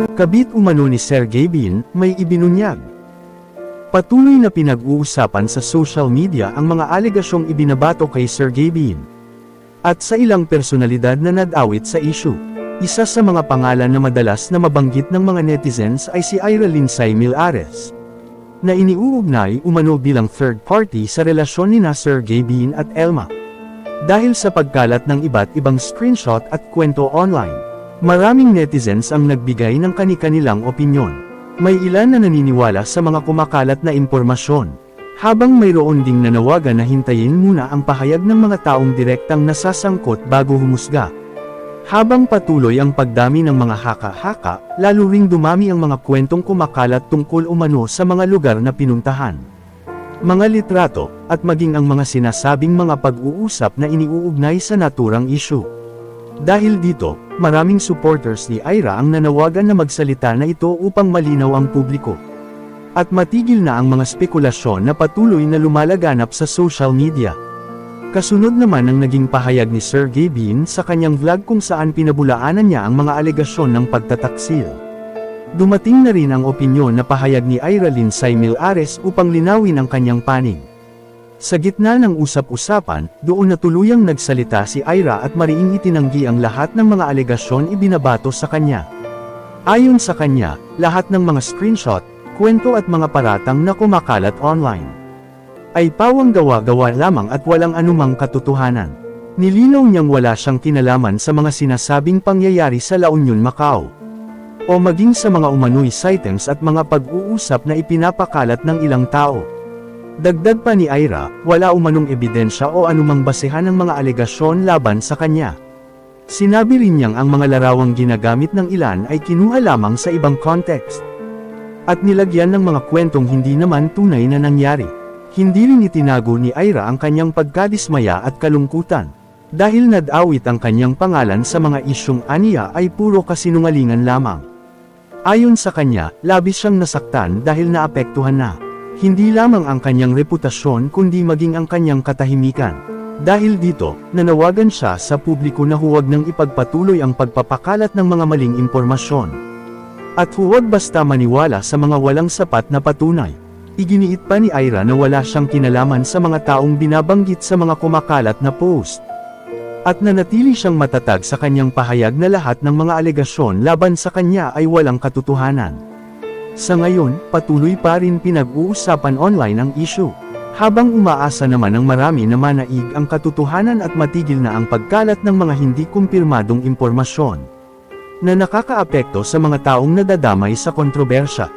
Kabit umano ni Sergey Bin, may ibinunyag. Patuloy na pinag-uusapan sa social media ang mga alegasyong ibinabato kay Sergey Bin. At sa ilang personalidad na nadawit sa issue. Isa sa mga pangalan na madalas na mabanggit ng mga netizens ay si Ira Lindsay Millares, na iniuugnay umano bilang third party sa relasyon ni Sergey Bin at Elma. Dahil sa pagkalat ng iba't ibang screenshot at kwento online, maraming netizens ang nagbigay ng kani-kanilang opinyon. May ilan na naniniwala sa mga kumakalat na impormasyon, habang mayroon ding nanawagan na hintayin muna ang pahayag ng mga taong direktang nasasangkot bago humusga. Habang patuloy ang pagdami ng mga haka-haka, lalo ring dumami ang mga kwentong kumakalat tungkol umano sa mga lugar na pinuntahan, mga litrato, at maging ang mga sinasabing mga pag-uusap na iniuugnay sa naturang issue. Dahil dito, maraming supporters ni Ira ang nanawagan na magsalita na ito upang malinaw ang publiko. At matigil na ang mga spekulasyon na patuloy na lumalaganap sa social media. Kasunod naman ang naging pahayag ni Sergey Bin sa kanyang vlog kung saan pinabulaanan niya ang mga alegasyon ng pagtataksil. Dumating na rin ang opinyon na pahayag ni Ira Lindsay Millares upang linawin ang kanyang panig. Sa gitna ng usap-usapan, doon na tuluyang nagsalita si Ira at mariing itinanggi ang lahat ng mga alegasyon ibinabato sa kanya. Ayon sa kanya, lahat ng mga screenshot, kwento at mga paratang na kumakalat online ay pawang gawa-gawa lamang at walang anumang katotohanan. Nilinaw niyang wala siyang kinalaman sa mga sinasabing pangyayari sa La Union, Macau, o maging sa mga umano'y sightings at mga pag-uusap na ipinapakalat ng ilang tao. Dagdag pa ni Ira, wala umanong ebidensya o anumang basehan ng mga alegasyon laban sa kanya. Sinabi rin niyang ang mga larawang ginagamit ng ilan ay kinuha lamang sa ibang context, at nilagyan ng mga kwentong hindi naman tunay na nangyari. Hindi rin itinago ni Ira ang kanyang pagkadismaya at kalungkutan, dahil nadawit ang kanyang pangalan sa mga isyong aniya ay puro kasinungalingan lamang. Ayon sa kanya, labis siyang nasaktan dahil naapektuhan na, hindi lamang ang kanyang reputasyon kundi maging ang kanyang katahimikan. Dahil dito, nanawagan siya sa publiko na huwag nang ipagpatuloy ang pagpapakalat ng mga maling impormasyon. At huwag basta maniwala sa mga walang sapat na patunay. Iginiit pa ni Ira na wala siyang kinalaman sa mga taong binabanggit sa mga kumakalat na post. At nanatili siyang matatag sa kanyang pahayag na lahat ng mga alegasyon laban sa kanya ay walang katotohanan. Sa ngayon, patuloy pa rin pinag-uusapan online ang issue, habang umaasa naman ng marami na manaig ang katotohanan at matigil na ang pagkalat ng mga hindi kumpirmadong impormasyon na nakakaapekto sa mga taong nadadamay sa kontrobersya.